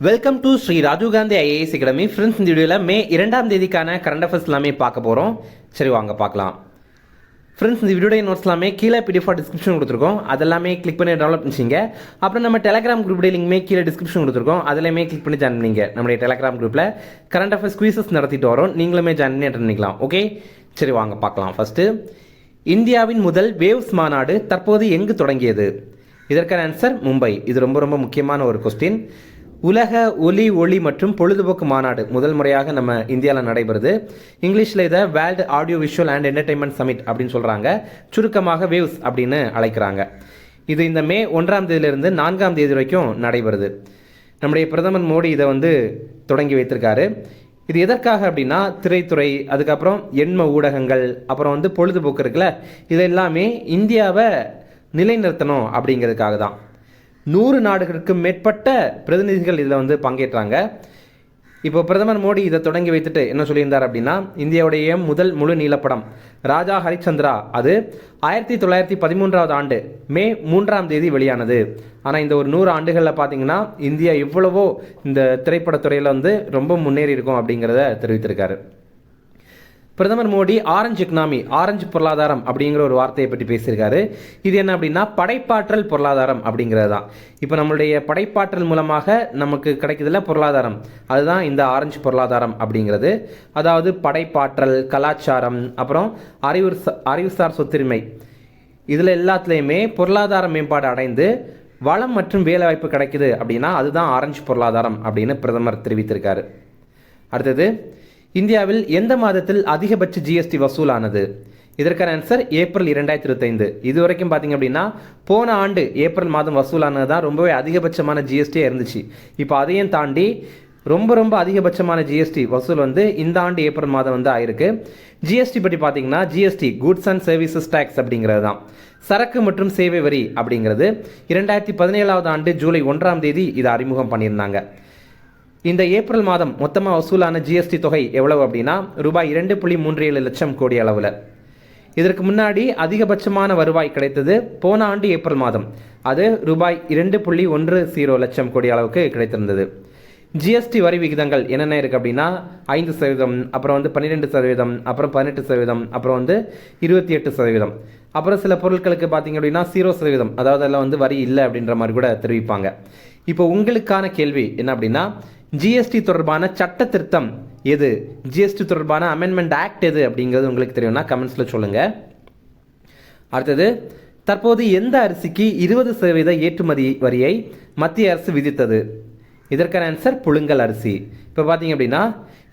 Welcome to Shri Rajiv Gandhi IAS academy. Friends, இந்த வீடியோவில் மே 2ஆம் தேதிக்கான கரண்ட் அஃபேர்ஸ் எல்லாமே பார்க்க போகிறோம். சரி, வாங்க பார்க்கலாம். ஃப்ரெண்ட்ஸ், இந்த வீடியோட நோட்ஸ் எல்லாமே கீழே PDF டிஸ்கிரிப்ஷன் கொடுத்துருக்கோம். அதெல்லாமே கிளிக் பண்ணி டெவலப் பண்ணிச்சிங்க. அப்புறம் நம்ம டெலிகிராம் குரூப் லிங்க்மே கீழே டிஸ்கிரிப்ஷன் கொடுத்துருக்கோம். அதிலேயுமே கிளிக் பண்ணி ஜாயின் பண்ணிங்க. நம்மளுடைய டெலிகிராம் குரூப்பில் கரண்ட் அஃபேர்ஸ் குவிசஸ் நடத்திட்டு வரோம். நீங்களுமே ஜாயின் பண்ணி அட்டெண்ட் பண்ணிக்கலாம். ஓகே, சரி வாங்க பார்க்கலாம். ஃபஸ்ட்டு, இந்தியாவின் முதல் வேவ்ஸ் மாநாடு தற்போது எங்கு தொடங்கியது? இதற்கான ஆன்சர் மும்பை. இது ரொம்ப ரொம்ப முக்கியமான ஒரு கொஸ்டின். உலக ஒலி மற்றும் பொழுதுபோக்கு மாநாடு முதல் முறையாக நம்ம இந்தியாவில் நடைபெறுது. இங்கிலீஷில் இதை world audio visual and entertainment summit அப்படின்னு சொல்கிறாங்க. சுருக்கமாக வேவ்ஸ் அப்படின்னு அழைக்கிறாங்க. இது இந்த மே 1ஆம் தேதியிலிருந்து 4ஆம் தேதி வரைக்கும் நடைபெறுது. நம்முடைய பிரதமர் மோடி இதை தொடங்கி வைத்திருக்காரு. இது எதற்காக அப்படின்னா, திரைத்துறை, அதுக்கப்புறம் எண்ம ஊடகங்கள், அப்புறம் பொழுதுபோக்கு இருக்குல்ல, இது எல்லாமே இந்தியாவை நிலைநிறுத்தணும் அப்படிங்கிறதுக்காக தான். 100 நாடுகளுக்கு மேற்பட்ட பிரதிநிதிகள் இதில் பங்கேற்றாங்க. இப்போ பிரதமர் மோடி இதை தொடங்கி வைத்துட்டு என்ன சொல்லியிருந்தார் அப்படின்னா, இந்தியாவுடைய முதல் முழு நீளப்படம் ராஜா ஹரிச்சந்திரா அது 1913ஆவது ஆண்டு மே 3ஆம் தேதி வெளியானது. ஆனால் இந்த ஒரு 100 ஆண்டுகளில் பார்த்தீங்கன்னா இந்தியா இவ்வளவோ இந்த திரைப்படத்துறையில் ரொம்ப முன்னேறி இருக்கும் அப்படிங்கிறத தெரிவித்திருக்காரு. பிரதமர் மோடி ஆரஞ்சு எக்கனாமி, ஆரஞ்சு பொருளாதாரம் அப்படிங்கிற ஒரு வார்த்தையை பற்றி பேசியிருக்காரு. இது என்ன அப்படின்னா, படைப்பாற்றல் பொருளாதாரம் அப்படிங்கிறது தான். இப்போ நம்மளுடைய படைப்பாற்றல் மூலமாக நமக்கு கிடைக்குதுல பொருளாதாரம், அதுதான் இந்த ஆரஞ்சு பொருளாதாரம் அப்படிங்கிறது. அதாவது படைப்பாற்றல், கலாச்சாரம், அப்புறம் அறிவுசார் சொத்துரிமை, இதில் எல்லாத்துலேயுமே பொருளாதார மேம்பாடு அடைந்து வளம் மற்றும் வேலைவாய்ப்பு கிடைக்குது அப்படின்னா அதுதான் ஆரஞ்சு பொருளாதாரம் அப்படின்னு பிரதமர் தெரிவித்திருக்காரு. அடுத்தது, இந்தியாவில் எந்த மாதத்தில் அதிகபட்ச GST வசூலானது? இதற்கான ஆன்சர் ஏப்ரல் 2025. இது வரைக்கும் பார்த்தீங்க அப்படின்னா போன ஆண்டு ஏப்ரல் மாதம் வசூலானது தான் ரொம்பவே அதிகபட்சமான GST இருந்துச்சு. இப்போ அதையும் தாண்டி ரொம்ப அதிகபட்சமான GST வசூல் இந்த ஆண்டு ஏப்ரல் மாதம் ஆயிருக்கு. GST பற்றி பார்த்தீங்கன்னா, GST goods and services tax அப்படிங்கிறது தான். சரக்கு மற்றும் சேவை வரி அப்படிங்கிறது 2017ஆவது ஆண்டு ஜூலை 1ஆம் தேதி இதை அறிமுகம் பண்ணியிருந்தாங்க. இந்த ஏப்ரல் மாதம் மொத்தமாக வசூலான GST தொகை எவ்வளவு அப்படின்னா ரூபாய் 2.37 லட்சம் கோடி அளவில். இதற்கு முன்னாடி அதிகபட்சமான வருவாய் கிடைத்தது போன ஆண்டு ஏப்ரல் மாதம். அது ரூபாய் 2.10 லட்சம் கோடி அளவுக்கு கிடைத்திருந்தது. GST வரி விகிதங்கள் என்னென்ன இருக்குது அப்படின்னா 5%, அப்புறம் 12%, அப்புறம் 18%, அப்புறம் 28%. அப்புறம் சில பொருட்களுக்கு பார்த்தீங்க அப்படின்னா 0%, அதாவது அதில் வரி இல்லை அப்படின்ற மாதிரி கூட தெரிவிப்பாங்க. இப்போ உங்களுக்கான கேள்வி என்ன அப்படின்னா, GST தொடர்பான சட்ட திருத்தம் எது, GST தொடர்பான அமெண்ட்மெண்ட் ஆக்ட் எது அப்படிங்கிறது உங்களுக்கு தெரியும்னா கமெண்ட்ஸில் சொல்லுங்கள். அடுத்தது, தற்போது எந்த அரிசிக்கு 20% ஏற்றுமதி வரியை மத்திய அரசு விதித்தது? இதற்கான ஆன்சர் புழுங்கல் அரிசி. இப்போ பார்த்தீங்க அப்படின்னா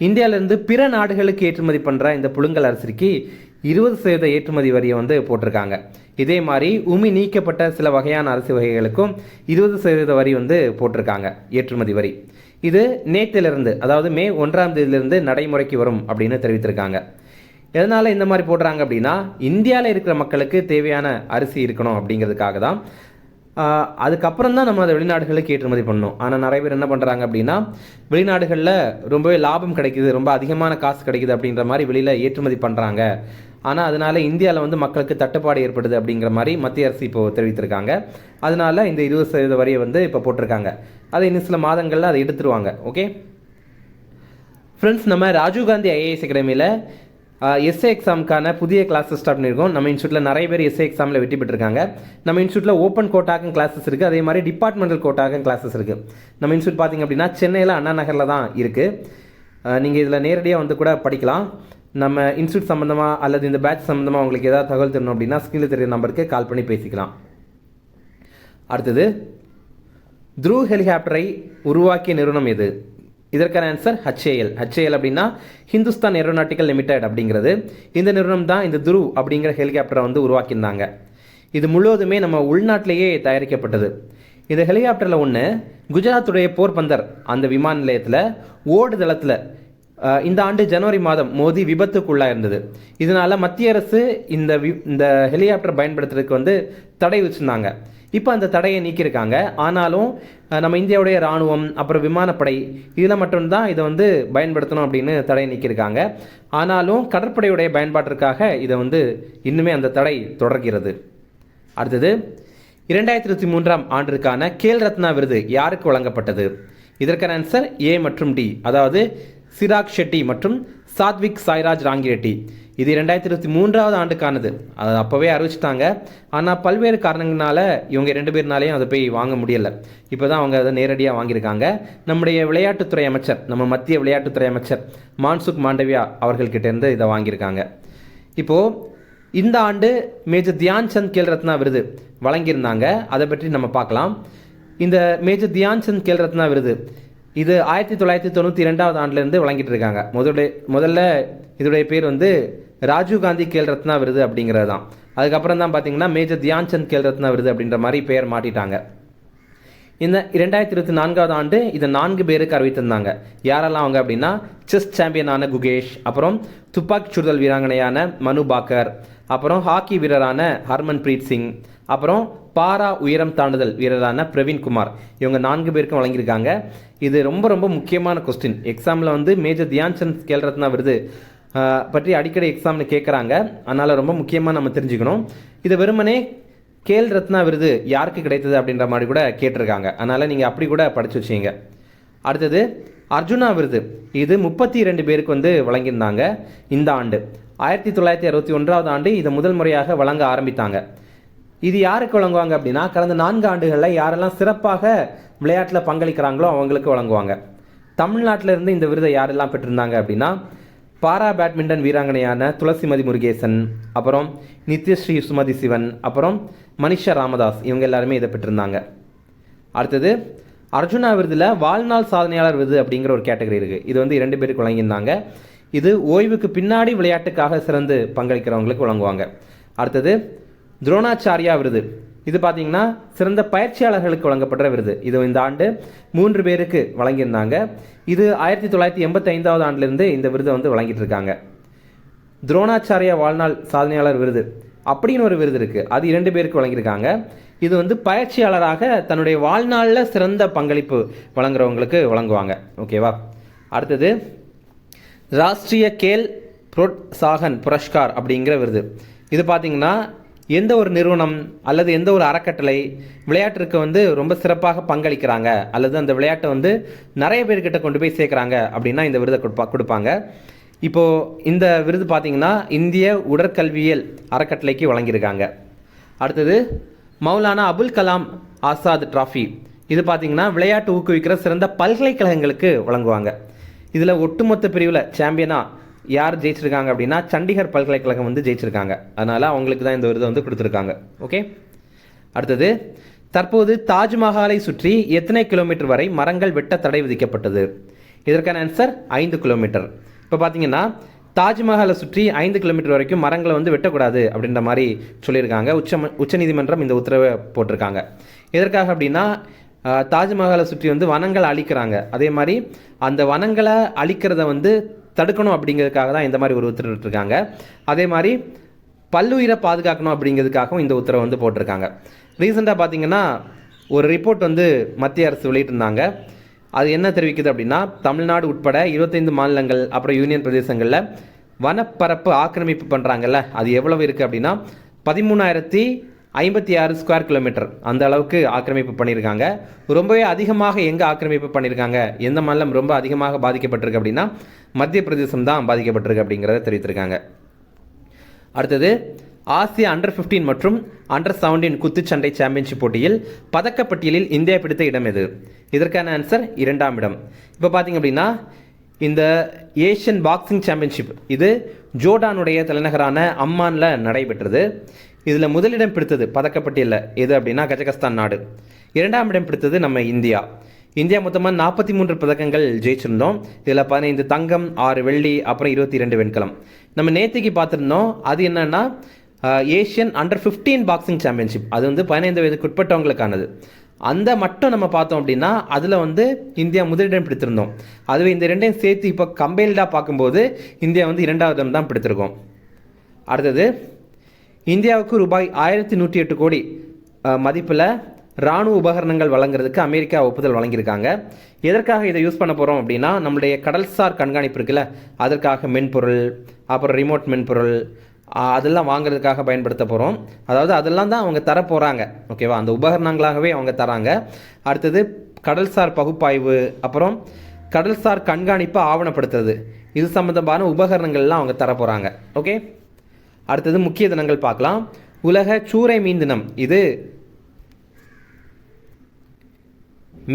இந்தியாவிலேருந்து பிற நாடுகளுக்கு ஏற்றுமதி பண்ணுற இந்த புழுங்கல் அரிசிக்கு 20% ஏற்றுமதி வரியை போட்டிருக்காங்க. இதே மாதிரி உமி நீக்கப்பட்ட சில வகையான அரிசி வகைகளுக்கும் 20% வரி போட்டிருக்காங்க, ஏற்றுமதி வரி. இது நேற்றிலிருந்து, அதாவது மே 1ஆம் தேதியிலிருந்து நடைமுறைக்கு வரும் அப்படின்னு தெரிவித்திருக்காங்க. எதனால் இந்த மாதிரி போடுறாங்க அப்படின்னா, இந்தியாவில் இருக்கிற மக்களுக்கு தேவையான அரிசி இருக்கணும் அப்படிங்கிறதுக்காக தான். அதுக்கப்புறம் தான் நம்ம அதை வெளிநாடுகளுக்கு ஏற்றுமதி பண்ணணும். ஆனால் நிறைய பேர் என்ன பண்ணுறாங்க அப்படின்னா, வெளிநாடுகளில் ரொம்பவே லாபம் கிடைக்குது, ரொம்ப அதிகமான காசு கிடைக்குது அப்படின்ற மாதிரி வெளியில் ஏற்றுமதி பண்ணுறாங்க. ஆனால் அதனால இந்தியாவில் மக்களுக்கு தட்டுப்பாடு ஏற்படுது அப்படிங்கிற மாதிரி மத்திய அரசு இப்போது தெரிவித்திருக்காங்க. அதனால இந்த 20% வரியை இப்போ போட்டிருக்காங்க. அதை இன்னும் சில மாதங்களில் அதை எடுத்துருவாங்க. ஓகே ஃப்ரெண்ட்ஸ், நம்ம ராஜீவ்காந்தி ஐஏஎஸ் அகாடமியில் எஸ்ஏ எக்ஸாமுக்கான புதிய கிளாஸஸ் ஸ்டார்ட் பண்ணியிருக்கோம். நம்ம இன்ஸ்டியூட்டில் நிறைய பேர் எஸ்ஏ எக்ஸாமில் வெற்றி பெற்றிருக்காங்க. நம்ம இன்ஸ்டியூட்டில் ஓப்பன் கோட்டாக்கும் கிளாஸஸ் இருக்குது, அதே மாதிரி டிபார்ட்மெண்டல் கோட்டாக்கும் கிளாஸஸ் இருக்குது. நம்ம இன்ஸ்டியூட் பார்த்திங்க அப்படின்னா சென்னையில் அண்ணா நகரில் தான் இருக்குது. நீங்கள் இதில் நேரடியாக கூட படிக்கலாம். நம்ம இன்ஸ்டியூட் சம்மந்தமாக அல்லது இந்த பேட்ச் சம்மந்தமாக உங்களுக்கு ஏதாவது தகவல் தெரியணும் அப்படின்னா ஸ்க்ரீனில் தெரியுற நம்பருக்கு கால் பண்ணி பேசிக்கலாம். அடுத்தது, த்ருவ் ஹெலிகாப்டரை உருவாக்கிய நிறுவனம் எது? இதற்கான ஆன்சர் HAL. HAL அப்படின்னா ஹிந்துஸ்தான் ஏரோநாட்டிக்கல் லிமிடெட் அப்படிங்கிறது. இந்த நிறுவனம் தான் இந்த த்ருவ் அப்படிங்கிற ஹெலிகாப்டரை உருவாக்கியிருந்தாங்க. இது முழுவதுமே நம்ம உள்நாட்டிலேயே தயாரிக்கப்பட்டது. இந்த ஹெலிகாப்டரில் ஒன்று குஜராத்துடைய போர்பந்தர் அந்த விமான நிலையத்தில் ஓடுதளத்தில் இந்த ஆண்டு ஜனவரி மாதம் மோதி விபத்துக்குள்ளாக இருந்தது. இதனால் மத்திய அரசு இந்த ஹெலிகாப்டர் பயன்படுத்துறதுக்கு தடை வச்சுருந்தாங்க. இப்போ அந்த தடையை நீக்கியிருக்காங்க. ஆனாலும் நம்ம இந்தியாவுடைய இராணுவம், அப்புறம் விமானப்படை, இதில் மட்டும்தான் இதை பயன்படுத்தணும் அப்படின்னு தடையை நீக்கியிருக்காங்க. ஆனாலும் கடற்படையுடைய பயன்பாட்டிற்காக இதை இன்னுமே அந்த தடை தொடர்கிறது. அடுத்தது, 2023ஆம் ஆண்டிற்கான கேல் ரத்னா விருது யாருக்கு வழங்கப்பட்டது? இதற்கான ஆன்சர் ஏ மற்றும் டி, அதாவது சிராக் ஷெட்டி மற்றும் சாத்விக் சாய்ராஜ் ராங்கிரெட்டி. இது 2023 ஆண்டுக்கானது. அது அப்போவே அறிவிச்சிட்டாங்க. ஆனால் பல்வேறு காரணங்களால இவங்க 2 பேர்னாலையும் அதை போய் வாங்க முடியலை. இப்போ தான் அவங்க அதை நேரடியாக வாங்கியிருக்காங்க. நம்முடைய விளையாட்டுத்துறை அமைச்சர், நம்ம மத்திய விளையாட்டுத்துறை அமைச்சர் மான்சுக் மாண்டவியா அவர்கள்கிட்டேருந்து இதை வாங்கியிருக்காங்க. இப்போது இந்த ஆண்டு மேஜர் தியான் சந்த் கேல் ரத்னா விருது வழங்கியிருந்தாங்க. அதை பற்றி நம்ம பார்க்கலாம். இந்த மேஜர் தியான் சந்த் கேல் ரத்னா விருது இது 1992 ஆண்டுலேருந்து வழங்கிட்டு இருக்காங்க. முதல்ல இதோடைய பேர் வந்து ராஜீவ் காந்தி கேல் ரத்னா விருது அப்படிங்கிறது தான். அதுக்கப்புறம் தான் பார்த்தீங்கன்னா மேஜர் தியான் சந்த் கேல் ரத்னா விருது அப்படின்ற மாதிரி பெயர் மாட்டிட்டாங்க. இந்த 2024 ஆண்டு இதை 4 பேருக்கு அறிவித்திருந்தாங்க. யாரெல்லாம் அவங்க அப்படின்னா செஸ் சாம்பியனான குகேஷ், அப்புறம் துப்பாக்கி சுடுதல் வீராங்கனையான மனு பாக்கர், அப்புறம் ஹாக்கி வீரரான ஹர்மன் பிரீத் சிங், அப்புறம் பாரா உயரம் தாண்டுதல் வீரரான பிரவீன் குமார். இவங்க 4 பேருக்கும் வழங்கியிருக்காங்க. இது ரொம்ப ரொம்ப முக்கியமான கொஸ்டின். எக்ஸாமில் வந்து மேஜர் தியான் சந்த் கேல் ரத்னா விருது பற்றி அடிக்கடி எக்ஸாமில் கேட்குறாங்க. அதனால் ரொம்ப முக்கியமாக நம்ம தெரிஞ்சுக்கணும். இது வெறுமனே கேல் ரத்னா விருது யாருக்கு கிடைத்தது அப்படின்ற மாதிரி கூட கேட்டிருக்காங்க. அதனால் நீங்கள் அப்படி கூட படித்து வச்சிங்க. அடுத்தது அர்ஜுனா விருது. இது 32 பேருக்கு வந்து வழங்கியிருந்தாங்க இந்த ஆண்டு. 1961 ஆண்டு இதை முதல் முறையாக வழங்க ஆரம்பித்தாங்க. இது யாருக்கு வழங்குவாங்க அப்படின்னா கடந்த 4 ஆண்டுகளில் யாரெல்லாம் சிறப்பாக விளையாட்டில் பங்களிக்கிறாங்களோ அவங்களுக்கு வழங்குவாங்க. தமிழ்நாட்டில் இருந்து இந்த விருதை யாரெல்லாம் பெற்றிருந்தாங்க அப்படின்னா பாரா பேட்மிண்டன் வீராங்கனையான துளசிமதி முருகேசன், அப்புறம் நித்யஸ்ரீ சுமதி சிவன், அப்புறம் மனிஷா ராமதாஸ், இவங்க எல்லாருமே இதை பெற்றிருந்தாங்க. அடுத்தது அர்ஜுனா விருதில் வாழ்நாள் சாதனையாளர் விருது அப்படிங்கிற ஒரு கேட்டகரி இருக்குது. இது வந்து 2 பேருக்கு வழங்கியிருந்தாங்க. இது ஓய்வுக்கு பின்னாடி விளையாட்டுக்காக சிறந்து பங்களிக்கிறவங்களுக்கு வழங்குவாங்க. அடுத்தது துரோணாச்சாரியா விருது. இது பார்த்தீங்கன்னா சிறந்த பயிற்சியாளர்களுக்கு வழங்கப்படுற விருது. இது இந்த ஆண்டு 3 பேருக்கு வழங்கியிருந்தாங்க. இது 1985 ஆண்டிலிருந்து இந்த விருதை வந்து வழங்கிட்டு இருக்காங்க. துரோணாச்சாரியா வாழ்நாள் சாதனையாளர் விருது அப்படின்னு ஒரு விருது இருக்குது. அது 2 பேருக்கு வழங்கியிருக்காங்க. இது வந்து பயிற்சியாளராக தன்னுடைய வாழ்நாளில் சிறந்த பங்களிப்பு வழங்குறவங்களுக்கு வழங்குவாங்க. ஓகேவா? அடுத்தது ராஷ்ட்ரிய கேல் புரோத்சாகன் புரஸ்கார் அப்படிங்கிற விருது. இது பார்த்தீங்கன்னா எந்த ஒரு நிறுவனம் அல்லது எந்த ஒரு அறக்கட்டளை விளையாட்டிற்கு வந்து ரொம்ப சிறப்பாக பங்களிக்கிறாங்க அல்லது அந்த விளையாட்டை வந்து நிறைய பேர்கிட்ட கொண்டு போய் சேர்க்குறாங்க அப்படின்னா இந்த விருதை கொடுப்பாங்க. இப்போது இந்த விருது பார்த்தீங்கன்னா இந்திய உடற்கல்வியல் அறக்கட்டளைக்கு வழங்கியிருக்காங்க. அடுத்தது மௌலானா அபுல் கலாம் ஆசாத் டிராஃபி. இது பார்த்தீங்கன்னா விளையாட்டு ஊக்குவிக்கிற சிறந்த பல்கலைக்கழகங்களுக்கு வழங்குவாங்க. இதில் ஒட்டுமொத்த பிரிவில் சாம்பியனாக யார் ஜெயிச்சிருக்காங்க அப்படின்னா சண்டிகர் பல்கலைக்கழகம் வந்து ஜெயிச்சிருக்காங்க. அதனால் அவங்களுக்கு தான் இந்த விருதை வந்து கொடுத்துருக்காங்க. ஓகே. அடுத்தது தற்போது தாஜ்மஹாலை சுற்றி எத்தனை கிலோமீட்டர் வரை மரங்கள் வெட்ட தடை விதிக்கப்பட்டது? இதற்கான ஆன்சர் 5 கிலோமீட்டர். இப்போ பார்த்தீங்கன்னா தாஜ்மஹாலை சுற்றி 5 கிலோமீட்டர் வரைக்கும் மரங்களை வந்து வெட்டக்கூடாது அப்படின்ற மாதிரி சொல்லியிருக்காங்க. உச்சநீதிமன்றம் இந்த உத்தரவை போட்டிருக்காங்க. எதற்காக அப்படின்னா தாஜ்மஹாலை சுற்றி வந்து வனங்களை அழிக்கிறாங்க. அதே மாதிரி அந்த வனங்களை அழிக்கிறத வந்து தடுக்கணும் அப்படிங்கிறதுக்காக தான் இந்த மாதிரி ஒரு உத்தரவு இருக்காங்க. அதே மாதிரி பல்லுயிரை பாதுகாக்கணும் அப்படிங்கிறதுக்காகவும் இந்த உத்தரவை வந்து போட்டிருக்காங்க. ரீசெண்டாக பார்த்தீங்கன்னா ஒரு ரிப்போர்ட் வந்து மத்திய அரசு வெளியிட்டிருந்தாங்க. அது என்ன தெரிவிக்குது அப்படின்னா தமிழ்நாடு உட்பட 25 மாநிலங்கள் அப்புறம் யூனியன் பிரதேசங்களில் வனப்பரப்பு ஆக்கிரமிப்பு பண்ணுறாங்கல்ல, அது எவ்வளவு இருக்குது அப்படின்னா 13,056 ஸ்கொயர் கிலோமீட்டர் அந்த அளவுக்கு ஆக்கிரமிப்பு பண்ணியிருக்காங்க. ரொம்பவே அதிகமாக எங்கே ஆக்கிரமிப்பு பண்ணியிருக்காங்க, எந்த மாநிலம் ரொம்ப அதிகமாக பாதிக்கப்பட்டிருக்கு அப்படின்னா மத்திய பிரதேசம் தான் பாதிக்கப்பட்டிருக்கு அப்படிங்கிறத தெரிவித்திருக்காங்க. அடுத்தது ஆசிய அண்டர் 15 மற்றும் அண்டர் 17 குத்துச்சண்டை சாம்பியன்ஷிப் போட்டியில் பதக்கப்பட்டியலில் இந்தியா பிடித்த இடம் எது? இதற்கான ஆன்சர் 2ஆம் இடம். இப்போ பார்த்தீங்க அப்படின்னா இந்த ஏஷியன் பாக்ஸிங் சாம்பியன்ஷிப் இது ஜோர்டானுடைய தலைநகரான அம்மானில் நடைபெற்றது. இதில் முதலிடம் பிடித்தது பதக்கப்பட்டியலில் எது அப்படின்னா கஜகஸ்தான் நாடு. 2ஆம் இடம் பிடித்தது நம்ம இந்தியா. இந்தியா மொத்தமாக 43 பதக்கங்கள் ஜெயிச்சிருந்தோம். இதில் 15 தங்கம், 6 வெள்ளி, அப்புறம் 22 வெண்கலம். நம்ம நேற்றுக்கு பார்த்துருந்தோம். அது என்னன்னா ஏஷியன் அண்டர் 15 பாக்ஸிங் சாம்பியன்ஷிப், அது வந்து 15 வயதுக்கு உட்பட்டவங்களுக்கானது. அந்த மட்டும் நம்ம பார்த்தோம் அப்படின்னா அதில் வந்து இந்தியா முதலிடம் பிடித்திருந்தோம். அதுவே இந்த ரெண்டையும் சேர்த்து இப்போ கம்பைல்டாக பார்க்கும்போது இந்தியா வந்து 2ஆவது இடம் தான் பிடித்திருக்கோம். அடுத்தது இந்தியாவுக்கு ரூபாய் 1108 கோடி மதிப்பில் இராணுவ உபகரணங்கள் வழங்குறதுக்கு அமெரிக்கா ஒப்புதல் வழங்கியிருக்காங்க. எதற்காக இதை யூஸ் பண்ண போகிறோம் அப்படின்னா நம்மளுடைய கடல்சார் கண்காணிப்பு இருக்குல்ல, அதற்காக மென்பொருள், அப்புறம் ரிமோட் மென்பொருள் அதெல்லாம் வாங்குறதுக்காக பயன்படுத்த போகிறோம். அதாவது அதெல்லாம் தான் அவங்க தர போகிறாங்க. ஓகேவா? அந்த உபகரணங்களாகவே அவங்க தராங்க. அடுத்தது கடல்சார் பகுப்பாய்வு, அப்புறம் கடல்சார் கண்காணிப்பு ஆவணப்படுத்துறது, இது சம்பந்தமான உபகரணங்கள்லாம் அவங்க தர போகிறாங்க. ஓகே, அடுத்தது முக்கிய தினங்கள் பார்க்கலாம். உலக சூறை மீன் தினம், இது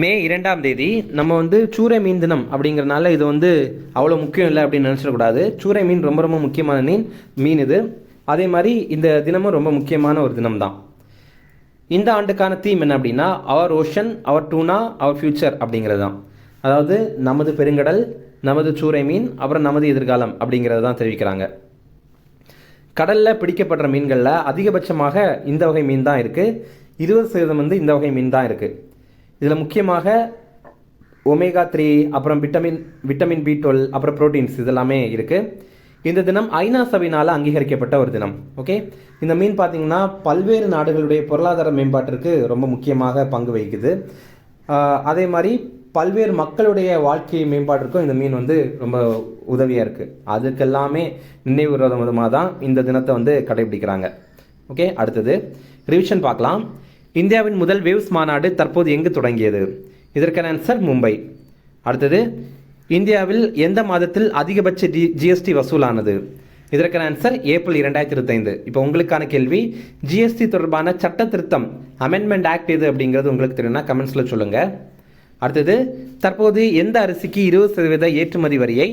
மே 2ஆம் தேதி. நம்ம சூறை மீன் தினம் அப்படிங்கிறனால இது அவ்வளோ முக்கியம் இல்லை அப்படின்னு நினச்சிடக்கூடாது. சூறை மீன் ரொம்ப ரொம்ப முக்கியமான மீன் இது. அதே மாதிரி இந்த தினமும் ரொம்ப முக்கியமான ஒரு தினம் தான். இந்த ஆண்டுக்கான தீம் என்ன அப்படின்னா, அவர் ஓஷன், அவர் டூனா, அவர் ஃபியூச்சர் அப்படிங்கிறது தான். அதாவது நமது பெருங்கடல், நமது சூறை மீன், அப்புறம் நமது எதிர்காலம் அப்படிங்கிறது தான் தெரிவிக்கிறாங்க. கடலில் பிடிக்கப்படுற மீன்களில் அதிகபட்சமாக இந்த வகை மீன் தான் இருக்குது. 20% இந்த வகை மீன் தான் இருக்குது. இதில் முக்கியமாக ஒமேகா 3, அப்புறம் விட்டமின் B12, அப்புறம் ப்ரோட்டீன்ஸ் இதெல்லாமே இருக்குது. இந்த தினம் ஐநா சபையினால் அங்கீகரிக்கப்பட்ட ஒரு தினம். ஓகே, இந்த மீன் பார்த்திங்கன்னா பல்வேறு நாடுகளுடைய பொருளாதார மேம்பாட்டிற்கு ரொம்ப முக்கியமாக பங்கு வகிக்குது. அதே மாதிரி பல்வேறு மக்களுடைய வாழ்க்கை மேம்பாட்டிற்கும் இந்த மீன் ரொம்ப உதவியாக இருக்குது. அதுக்கெல்லாமே நினைவு விதமாக தான் இந்த தினத்தை கடைபிடிக்கிறாங்க. ஓகே, அடுத்தது ரிவிஷன் பார்க்கலாம். இந்தியாவின் முதல் வேவ்ஸ் மாநாடு தற்போது எங்கு தொடங்கியது? இதற்கான ஆன்சர் மும்பை. அடுத்தது, இந்தியாவில் எந்த மாதத்தில் அதிகபட்ச ஜிஎஸ்டி வசூலானது? இதற்கான ஆன்சர் ஏப்ரல் 2025. இப்போ உங்களுக்கான கேள்வி, ஜிஎஸ்டி தொடர்பான சட்ட திருத்தம் அமெண்ட்மெண்ட் ஆக்ட் எது அப்படிங்கிறது உங்களுக்கு தெரியும்னா கமெண்ட்ஸில் சொல்லுங்கள். அடுத்தது, தற்போது எந்த அரிசிக்கு 20% ஏற்றுமதி வரியை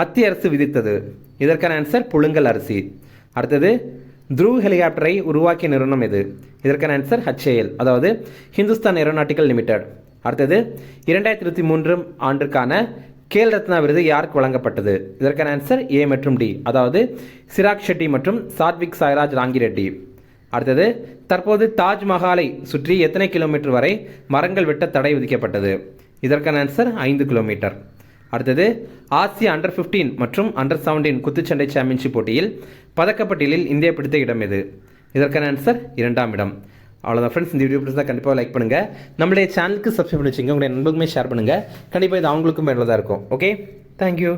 மத்திய அரசு விதித்தது? இதற்கான ஆன்சர் புழுங்கல் அரிசி. அடுத்தது, த்ருவ் ஹெலிகாப்டரை உருவாக்கிய நிறுவனம் எது? இதற்கான ஆன்சர் HAL, அதாவது ஹிந்துஸ்தான் ஏரோநாட்டிக்கல் லிமிடெட். அடுத்தது, 2023 ஆண்டிற்கான கேல் ரத்னா விருது யாருக்கு வழங்கப்பட்டது? இதற்கான ஆன்சர் A மற்றும் D, அதாவது சிராக் ஷெட்டி மற்றும் சாத்விக் சாய்ராஜ் ராங்கிரெட்டி. அடுத்தது, தற்போது தாஜ்மஹாலை சுற்றி எத்தனை கிலோமீட்டர் வரை மரங்கள் வெட்ட தடை விதிக்கப்பட்டது? இதற்கான ஆன்சர் 5 கிலோமீட்டர். அடுத்தது, ஆசிய அண்டர் 15 மற்றும் அண்டர் 17 குத்துச்சண்டை சாம்பியன்ஷிப் போட்டியில் பதக்கப்பட்டியலில் இந்தியா பிடித்த இடம் எது? இதற்கான ஆன்சர் 2ஆம் இடம். அவ்வளோதான் ஃப்ரெண்ட்ஸ், இந்த வீடியோ பிடிச்சா கண்டிப்பாக லைக் பண்ணுங்கள். நம்மளுடைய சேனலுக்கு சப்ஸ்கிரைப் பண்ணி வச்சுங்க, உங்களுடைய நண்பர்களுமே ஷேர் பண்ணுங்கள். கண்டிப்பாக இது அவங்களுக்கும் பயனுள்ளதாக இருக்கும். Okay, thank you.